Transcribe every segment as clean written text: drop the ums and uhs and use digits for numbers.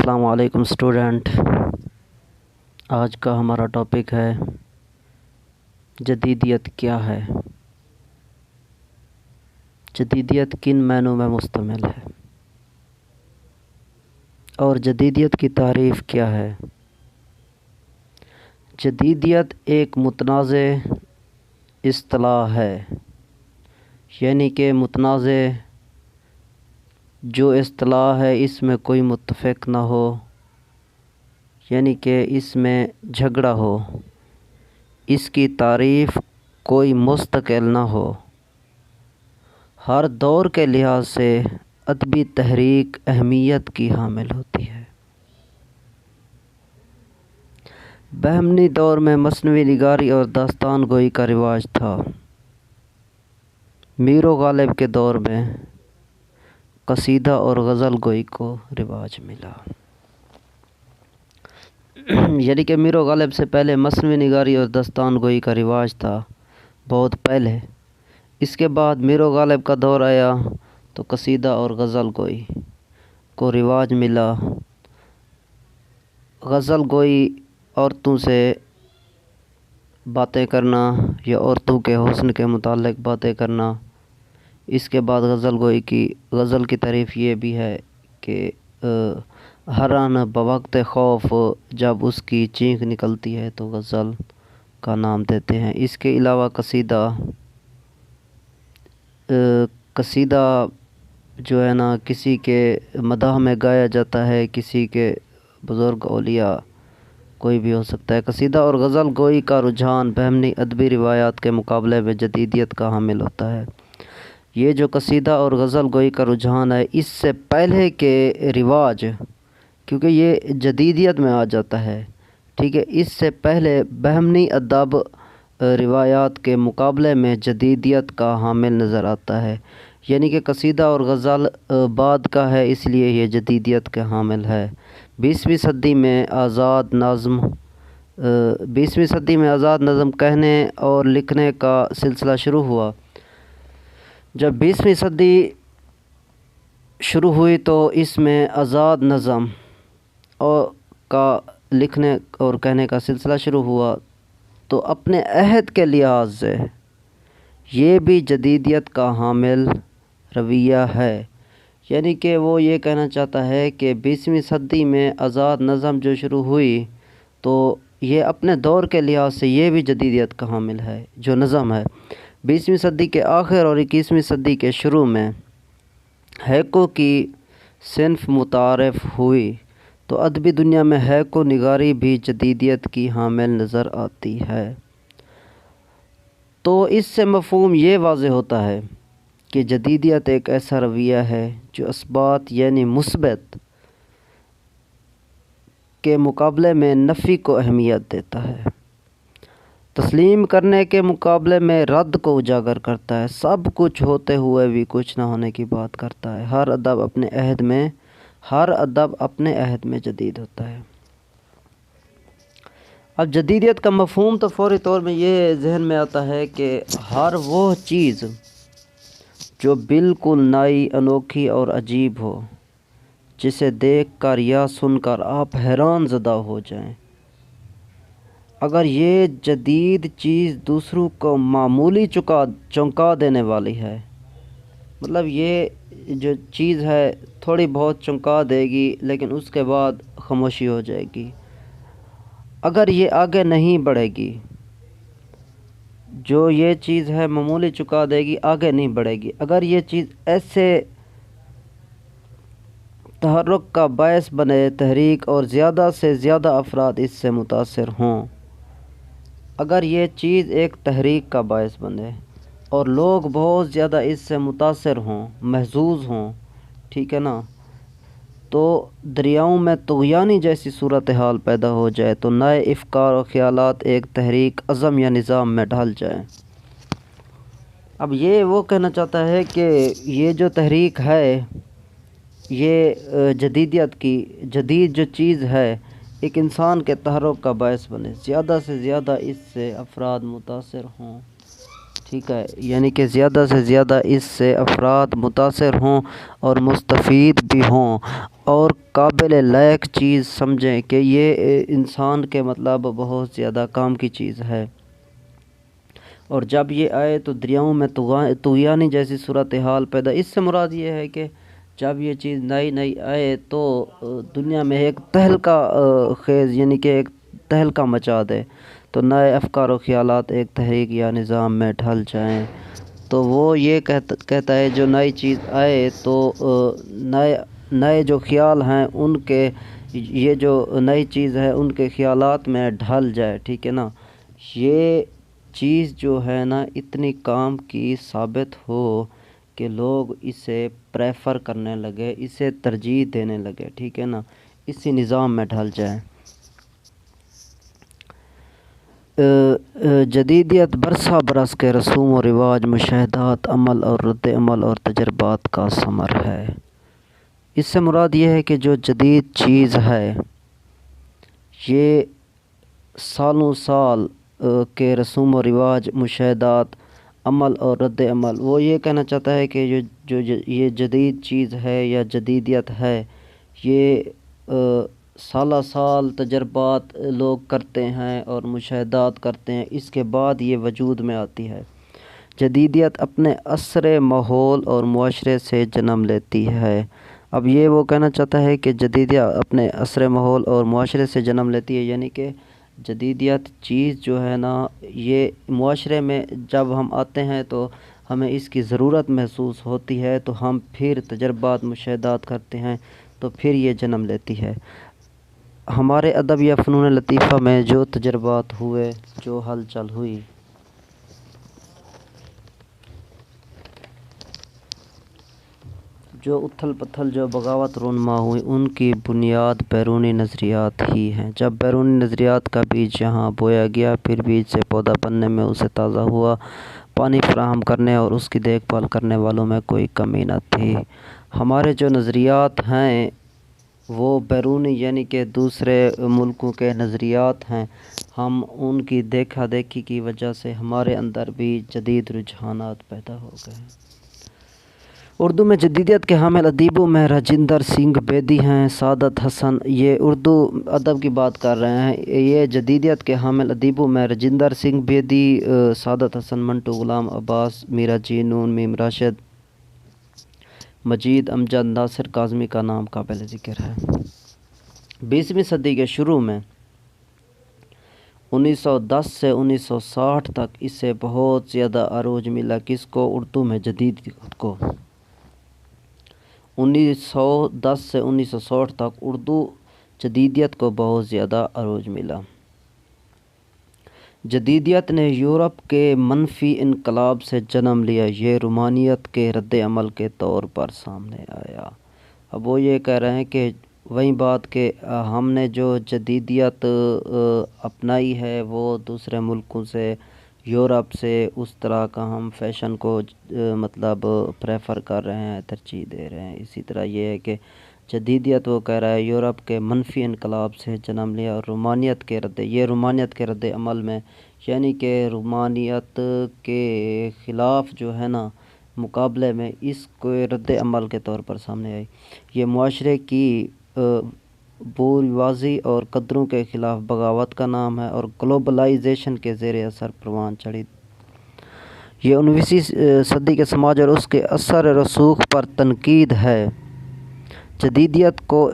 السلام علیکم اسٹوڈنٹ، آج کا ہمارا ٹاپک ہے جدیدیت کیا ہے۔ جدیدیت کن معنوں میں مشتمل ہے اور جدیدیت کی تعریف کیا ہے؟ جدیدیت ایک متنازع اصطلاح ہے، یعنی کہ متنازع جو اصطلاح ہے اس میں کوئی متفق نہ ہو، یعنی کہ اس میں جھگڑا ہو، اس کی تعریف کوئی مستقل نہ ہو، ہر دور کے لحاظ سے ادبی تحریک اہمیت کی حامل ہوتی ہے۔ بہمنی دور میں مثنوی نگاری اور داستان گوئی کا رواج تھا۔ میر و غالب کے دور میں قصیدہ اور غزل گوئی کو رواج ملا، یعنی کہ میر و غالب سے پہلے مثنوی نگاری اور داستان گوئی کا رواج تھا، بہت پہلے۔ اس کے بعد میر و غالب کا دور آیا تو قصیدہ اور غزل گوئی کو رواج ملا۔ غزل گوئی عورتوں سے باتیں کرنا یا عورتوں کے حسن کے متعلق باتیں کرنا۔ اس کے بعد غزل کی تعریف یہ بھی ہے کہ ہر آن بوقت خوف جب اس کی چینخ نکلتی ہے تو غزل کا نام دیتے ہیں۔ اس کے علاوہ قصیدہ جو ہے نا کسی کے مداح میں گایا جاتا ہے، کسی کے بزرگ اولیاء کوئی بھی ہو سکتا ہے۔ قصیدہ اور غزل گوئی کا رجحان بہمنی ادبی روایات کے مقابلے میں جدیدیت کا حامل ہوتا ہے۔ یہ جو قصیدہ اور غزل گوئی کا رجحان ہے، اس سے پہلے کے رواج، کیونکہ یہ جدیدیت میں آ جاتا ہے، ٹھیک ہے، اس سے پہلے بہمنی ادب روایات کے مقابلے میں جدیدیت کا حامل نظر آتا ہے، یعنی کہ قصیدہ اور غزل بعد کا ہے، اس لیے یہ جدیدیت کا حامل ہے۔ 20ویں صدی میں آزاد نظم کہنے اور لکھنے کا سلسلہ شروع ہوا۔ جب 20ویں صدی شروع ہوئی تو اس میں آزاد نظم کا لکھنے اور کہنے کا سلسلہ شروع ہوا، تو اپنے عہد کے لحاظ سے یہ بھی جدیدیت کا حامل رویہ ہے، یعنی کہ وہ یہ کہنا چاہتا ہے کہ 20ویں صدی میں آزاد نظم جو شروع ہوئی تو یہ اپنے دور کے لحاظ سے یہ بھی جدیدیت کا حامل ہے جو نظم ہے۔ 20ویں صدی کے آخر اور 21ویں صدی کے شروع میں ہیکو کی صنف متعارف ہوئی تو ادبی دنیا میں ہیکو نگاری بھی جدیدیت کی حامل نظر آتی ہے۔ تو اس سے مفہوم یہ واضح ہوتا ہے کہ جدیدیت ایک ایسا رویہ ہے جو اثبات یعنی مثبت کے مقابلے میں نفی کو اہمیت دیتا ہے، تسلیم کرنے کے مقابلے میں رد کو اجاگر کرتا ہے، سب کچھ ہوتے ہوئے بھی کچھ نہ ہونے کی بات کرتا ہے۔ ہر ادب اپنے عہد میں جدید ہوتا ہے۔ اب جدیدیت کا مفہوم تو فوری طور میں یہ ذہن میں آتا ہے کہ ہر وہ چیز جو بالکل نئی، انوکھی اور عجیب ہو، جسے دیکھ کر یا سن کر آپ حیران زدہ ہو جائیں۔ اگر یہ جدید چیز دوسروں کو معمولی چونکا دینے والی ہے، مطلب یہ جو چیز ہے تھوڑی بہت چونکا دے گی لیکن اس کے بعد خاموشی ہو جائے گی، اگر یہ آگے نہیں بڑھے گی، جو یہ چیز ہے معمولی چونکا دے گی، آگے نہیں بڑھے گی، اگر یہ چیز ایسے تحرک کا باعث بنے، تحریک، اور زیادہ سے زیادہ افراد اس سے متاثر ہوں، اگر یہ چیز ایک تحریک کا باعث بنے اور لوگ بہت زیادہ اس سے متاثر ہوں، محظوظ ہوں، ٹھیک ہے نا، تو دریاؤں میں طغیانی جیسی صورتحال پیدا ہو جائے تو نئے افکار و خیالات ایک تحریک، عزم یا نظام میں ڈھل جائیں۔ اب یہ وہ کہنا چاہتا ہے کہ یہ جو تحریک ہے، یہ جدید جو چیز ہے ایک انسان کے تحرک کا باعث بنے، زیادہ سے زیادہ اس سے افراد متاثر ہوں، ٹھیک ہے، یعنی کہ زیادہ سے زیادہ اس سے افراد متاثر ہوں اور مستفید بھی ہوں اور قابل لائق چیز سمجھیں کہ یہ انسان کے مطلب بہت زیادہ کام کی چیز ہے۔ اور جب یہ آئے تو دریاؤں میں طغیانی جیسی صورتحال پیدا، اس سے مراد یہ ہے کہ جب یہ چیز نئی نئی آئے تو دنیا میں ایک تہلکہ خیز یعنی کہ ایک تہلکہ مچا دے، تو نئے افکار و خیالات ایک تحریک یا نظام میں ڈھل جائیں۔ تو وہ یہ کہتا ہے جو نئی چیز آئے تو نئے جو خیال ہیں ان کے، یہ جو نئی چیز ہے ان کے خیالات میں ڈھل جائے، ٹھیک ہے نا، یہ چیز جو ہے نا اتنی کام کی ثابت ہو کہ لوگ اسے پریفر کرنے لگے، اسے ترجیح دینے لگے، ٹھیک ہے نا، اسی نظام میں ڈھل جائیں۔ جدیدیت برسا برس کے رسوم و رواج، مشاہدات، عمل اور رد عمل اور تجربات کا ثمر ہے۔ اس سے مراد یہ ہے کہ جو جدید چیز ہے یہ سالوں سال کے رسوم و رواج، مشاہدات، عمل اور رد عمل، وہ یہ کہنا چاہتا ہے کہ یہ جدید چیز ہے یا جدیدیت ہے، یہ سالہ سال تجربات لوگ کرتے ہیں اور مشاہدات کرتے ہیں، اس کے بعد یہ وجود میں آتی ہے۔ جدیدیت اپنے عصر، ماحول اور معاشرے سے جنم لیتی ہے۔ اب یہ وہ کہنا چاہتا ہے کہ جدیدیت اپنے عصر، ماحول اور معاشرے سے جنم لیتی ہے، یعنی کہ جدیدیت چیز جو ہے نا یہ معاشرے میں جب ہم آتے ہیں تو ہمیں اس کی ضرورت محسوس ہوتی ہے، تو ہم پھر تجربات، مشاہدات کرتے ہیں، تو پھر یہ جنم لیتی ہے۔ ہمارے ادب یا فنون لطیفہ میں جو تجربات ہوئے، جو ہلچل ہوئی، جو اتھل پتھل، جو بغاوت رونما ہوئی، ان کی بنیاد بیرونی نظریات ہی ہیں۔ جب بیرونی نظریات کا بیج یہاں بویا گیا، پھر بیج سے پودا بننے میں اسے تازہ ہوا، پانی فراہم کرنے اور اس کی دیکھ بھال کرنے والوں میں کوئی کمی نہ تھی۔ ہمارے جو نظریات ہیں وہ بیرونی یعنی کہ دوسرے ملکوں کے نظریات ہیں، ہم ان کی دیکھا دیکھی کی وجہ سے ہمارے اندر بھی جدید رجحانات پیدا ہو گئے ہیں۔ اردو میں جدیدیت کے حامل ادیبوں میں راجندر سنگھ بیدی ہیں، سعادت حسن، یہ اردو ادب کی بات کر رہے ہیں، یہ جدیدیت کے حامل ادیبوں میں راجندر سنگھ بیدی، سعادت حسن، منٹو، غلام عباس، میرا جی نون، میم راشد، مجید امجد، ناصر کاظمی کا نام قابل ذکر ہے۔ 20ویں صدی کے شروع میں 1910 سے 1960 تک اسے بہت زیادہ عروج ملا، کس کو؟ اردو میں جدیدیت کو۔ 1910 سے 1960 تک اردو جدیدیت کو بہت زیادہ عروج ملا۔ جدیدیت نے یورپ کے منفی انقلاب سے جنم لیا، یہ رومانیت کے رد عمل کے طور پر سامنے آیا۔ اب وہ یہ کہہ رہے ہیں کہ وہی بات کہ ہم نے جو جدیدیت اپنائی ہے وہ دوسرے ملکوں سے، یورپ سے، اس طرح کا ہم فیشن کو مطلب پریفر کر رہے ہیں، ترجیح دے رہے ہیں۔ اسی طرح یہ ہے کہ جدیدیت وہ کہہ رہا ہے یورپ کے منفی انقلاب سے جنم لیا اور رومانیت کے رد عمل میں، یعنی کہ رومانیت کے خلاف جو ہے نا مقابلے میں اس کو رد عمل کے طور پر سامنے آئی۔ یہ معاشرے کی بوروازی اور قدروں کے خلاف بغاوت کا نام ہے اور گلوبلائزیشن کے زیر اثر پروان چڑھی۔ یہ 19ویں صدی کے سماج اور اس کے اثر رسوخ پر تنقید ہے۔ جدیدیت کو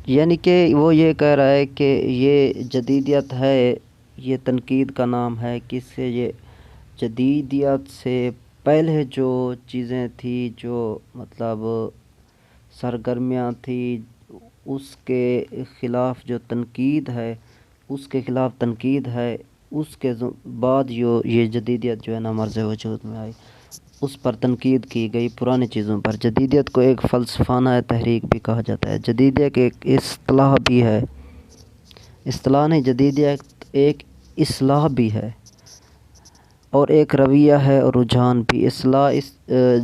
یعنی کہ وہ یہ کہہ رہا ہے کہ یہ جدیدیت ہے، یہ تنقید کا نام ہے، کس سے؟ یہ جدیدیت سے پہلے جو چیزیں تھیں، جو مطلب سرگرمیاں تھیں، اس کے خلاف جو تنقید ہے، اس کے خلاف تنقید ہے، اس کے بعد یہ جدیدیت جو ہے نا مرز وجود میں آئی، اس پر تنقید کی گئی پرانی چیزوں پر۔ جدیدیت کو ایک فلسفانہ تحریک بھی کہا جاتا ہے۔ جدیدیت ایک اصطلاح بھی ہے، اصطلاح نہیں، جدیدیت ایک اصطلاح بھی ہے اور ایک رویہ ہے اور رجحان بھی۔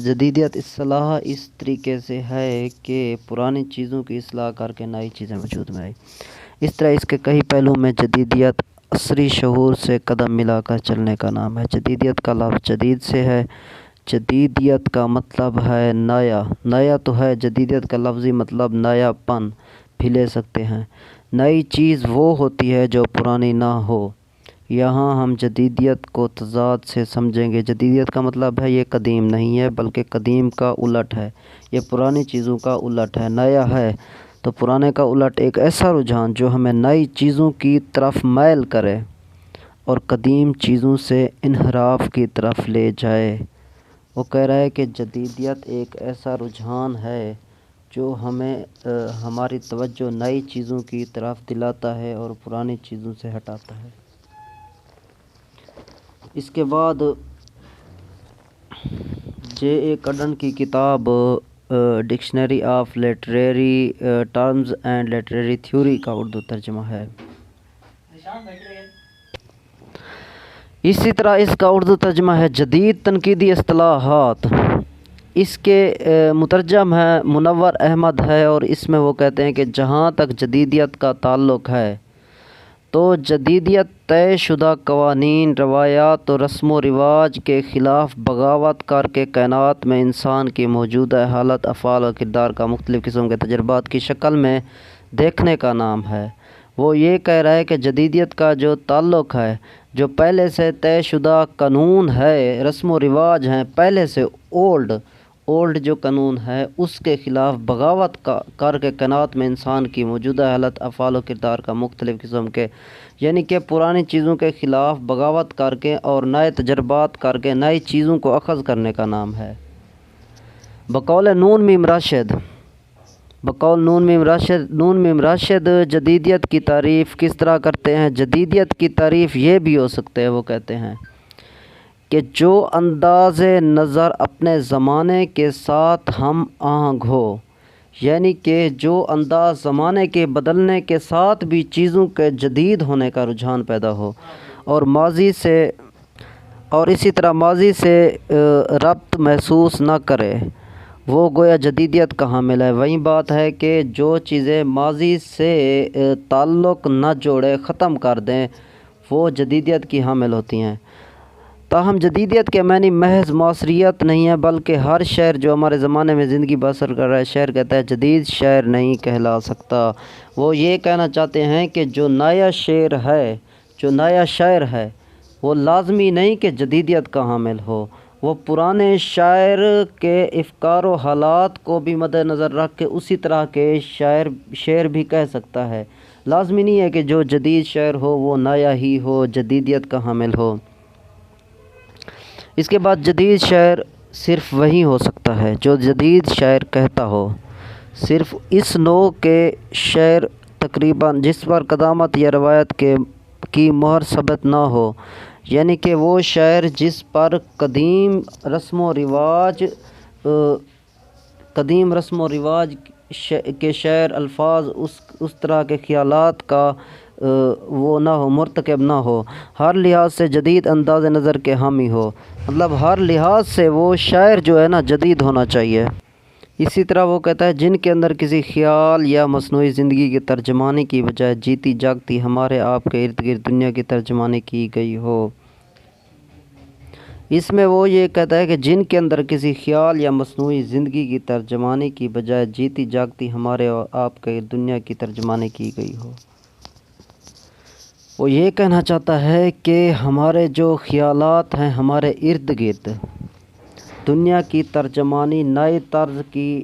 جدیدیت اصطلاح اس طریقے سے ہے کہ پرانی چیزوں کی اصلاح کر کے نئی چیزیں وجود میں آئی۔ اس طرح اس کے کئی پہلو میں جدیدیت عصری شعور سے قدم ملا کر چلنے کا نام ہے۔ جدیدیت کا لفظ جدید سے ہے۔ جدیدیت کا مطلب ہے نیا، نیا تو ہے، جدیدیت کا لفظی مطلب نیا پن بھی لے سکتے ہیں۔ نئی چیز وہ ہوتی ہے جو پرانی نہ ہو۔ یہاں ہم جدیدیت کو تضاد سے سمجھیں گے۔ جدیدیت کا مطلب ہے یہ قدیم نہیں ہے بلکہ قدیم کا الٹ ہے، یہ پرانی چیزوں کا الٹ ہے۔ نیا ہے تو پرانے کا الٹ ایک ایسا رجحان جو ہمیں نئی چیزوں کی طرف میل کرے اور قدیم چیزوں سے انحراف کی طرف لے جائے۔ وہ کہہ رہا ہے کہ جدیدیت ایک ایسا رجحان ہے جو ہمیں ہماری توجہ نئی چیزوں کی طرف دلاتا ہے اور پرانی چیزوں سے ہٹاتا ہے۔ اس کے بعد جے اے کڈن کی کتاب dictionary of literary terms and literary theory کا اردو ترجمہ ہے۔ اسی طرح اس کا اردو ترجمہ ہے جدید تنقیدی اصطلاحات۔ اس کے مترجم ہے منور احمد ہے اور اس میں وہ کہتے ہیں کہ جہاں تک جدیدیت کا تعلق ہے تو جدیدیت طے شدہ قوانین، روایات اور رسم و رواج کے خلاف بغاوت کر کے کائنات میں انسان کی موجودہ حالت، افعال اور کردار کا مختلف قسم کے تجربات کی شکل میں دیکھنے کا نام ہے۔ وہ یہ کہہ رہا ہے کہ جدیدیت کا جو تعلق ہے، جو پہلے سے طے شدہ قانون ہے، رسم و رواج ہیں، پہلے سے اولڈ جو قانون ہے، اس کے خلاف بغاوت کر کے کائنات میں انسان کی موجودہ حالت، افعال و کردار کا مختلف قسم کے، یعنی کہ پرانی چیزوں کے خلاف بغاوت کر کے اور نئے تجربات کر کے نئی چیزوں کو اخذ کرنے کا نام ہے۔ بقول نون میم راشد جدیدیت کی تعریف کس طرح کرتے ہیں؟ جدیدیت کی تعریف یہ بھی ہو سکتے ہیں، وہ کہتے ہیں کہ جو انداز نظر اپنے زمانے کے ساتھ ہم آہنگ ہو، یعنی کہ جو انداز زمانے کے بدلنے کے ساتھ بھی چیزوں کے جدید ہونے کا رجحان پیدا ہو اور اسی طرح ماضی سے ربط محسوس نہ کرے، وہ گویا جدیدیت کا حامل ہے۔ وہی بات ہے کہ جو چیزیں ماضی سے تعلق نہ جوڑے، ختم کر دیں، وہ جدیدیت کی حامل ہوتی ہیں۔ تاہم جدیدیت کے معنی محض معاصریت نہیں ہے بلکہ ہر شہر جو ہمارے زمانے میں زندگی بسر کر رہا ہے، شہر کہتا ہے جدید شہر نہیں کہلا سکتا۔ وہ یہ کہنا چاہتے ہیں کہ جو نیا شاعر ہے وہ لازمی نہیں کہ جدیدیت کا حامل ہو، وہ پرانے شاعر کے افکار و حالات کو بھی مد نظر رکھ کے اسی طرح کے شعر بھی کہہ سکتا ہے۔ لازمی نہیں ہے کہ جو جدید شاعر ہو وہ نیا ہی ہو، جدیدیت کا حامل ہو۔ اس کے بعد جدید شاعر صرف وہی ہو سکتا ہے جو جدید شاعر کہتا ہو، صرف اس نوع کے شعر تقریباً جس پر قدامت یا روایت کی مہر ثبت نہ ہو، یعنی کہ وہ شاعر جس پر قدیم رسم و رواج کے شعر، الفاظ، اس طرح کے خیالات کا وہ نہ ہو، مرتکب نہ ہو، ہر لحاظ سے جدید انداز نظر کے حامی ہو، مطلب ہر لحاظ سے وہ شاعر جو ہے نا جدید ہونا چاہیے۔ اسی طرح وہ کہتا ہے جن کے اندر کسی خیال یا مصنوعی زندگی کی ترجمانی کی بجائے جیتی جاگتی ہمارے آپ کے ارد گرد دنیا کی ترجمانی کی گئی ہو۔ اس میں وہ یہ کہتا ہے کہ جن کے اندر کسی خیال یا مصنوعی زندگی کی ترجمانی کی بجائے جیتی جاگتی ہمارے آپ کے دنیا کی ترجمانی کی گئی ہو۔ وہ یہ کہنا چاہتا ہے کہ ہمارے جو خیالات ہیں، ہمارے ارد گرد دنیا کی ترجمانی، نئے طرز کی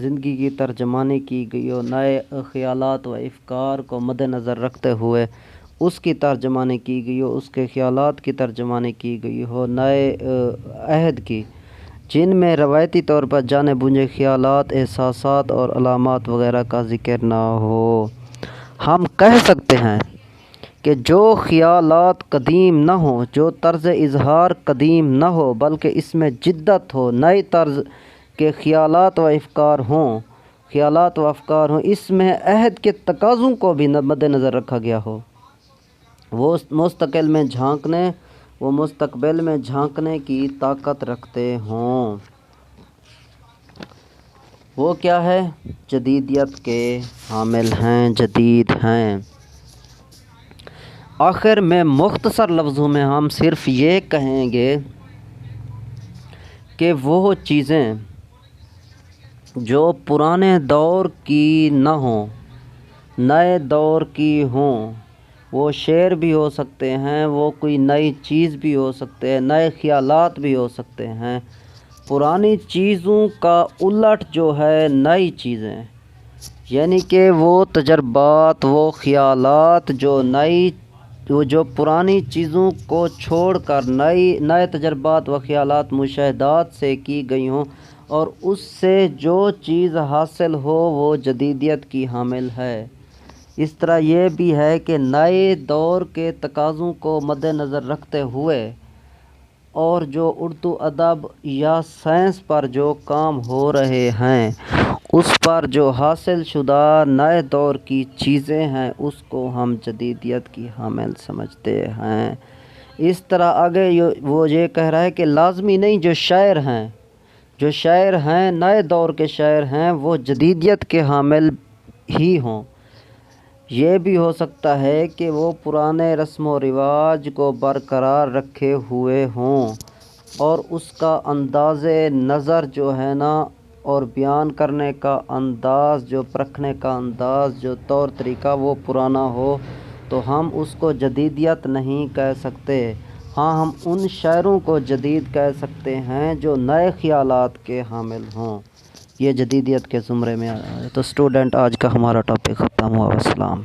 زندگی کی ترجمانی کی گئی ہو، نئے خیالات و افکار کو مد نظر رکھتے ہوئے اس کی ترجمانی کی گئی ہو، اس کے خیالات کی ترجمانی کی گئی ہو، نئے عہد کی، جن میں روایتی طور پر جانے بوجھے خیالات، احساسات اور علامات وغیرہ کا ذکر نہ ہو۔ ہم کہہ سکتے ہیں کہ جو خیالات قدیم نہ ہوں، جو طرز اظہار قدیم نہ ہو بلکہ اس میں جدت ہو، نئے طرز کے خیالات و افکار ہوں، اس میں عہد کے تقاضوں کو بھی مد نظر رکھا گیا ہو، وہ مستقبل میں جھانکنے کی طاقت رکھتے ہوں۔ وہ کیا ہے؟ جدیدیت کے حامل ہیں، جدید ہیں۔ آخر میں مختصر لفظوں میں ہم صرف یہ کہیں گے کہ وہ چیزیں جو پرانے دور کی نہ ہوں، نئے دور کی ہوں، وہ شعر بھی ہو سکتے ہیں، وہ کوئی نئی چیز بھی ہو سکتے ہیں، نئے خیالات بھی ہو سکتے ہیں۔ پرانی چیزوں کا الٹ جو ہے نئی چیزیں، یعنی کہ وہ تجربات، وہ خیالات جو پرانی چیزوں کو چھوڑ کر نئے تجربات و خیالات مشاہدات سے کی گئی ہوں، اور اس سے جو چیز حاصل ہو وہ جدیدیت کی حامل ہے۔ اس طرح یہ بھی ہے کہ نئے دور کے تقاضوں کو مد نظر رکھتے ہوئے اور جو اردو ادب یا سائنس پر جو کام ہو رہے ہیں اس پر جو حاصل شدہ نئے دور کی چیزیں ہیں اس کو ہم جدیدیت کی حامل سمجھتے ہیں۔ اس طرح آگے وہ یہ کہہ رہا ہے کہ لازمی نہیں جو شاعر ہیں نئے دور کے شاعر ہیں وہ جدیدیت کے حامل ہی ہوں، یہ بھی ہو سکتا ہے کہ وہ پرانے رسم و رواج کو برقرار رکھے ہوئے ہوں اور اس کا انداز نظر جو ہے نا اور بیان کرنے کا انداز، جو پرکھنے کا انداز، جو طور طریقہ وہ پرانا ہو، تو ہم اس کو جدیدیت نہیں کہہ سکتے۔ ہاں، ہم ان شاعروں کو جدید کہہ سکتے ہیں جو نئے خیالات کے حامل ہوں، یہ جدیدیت کے زمرے میں آیا ہے۔ تو اسٹوڈنٹ، آج کا ہمارا ٹاپک ختم ہوا۔ والسلام۔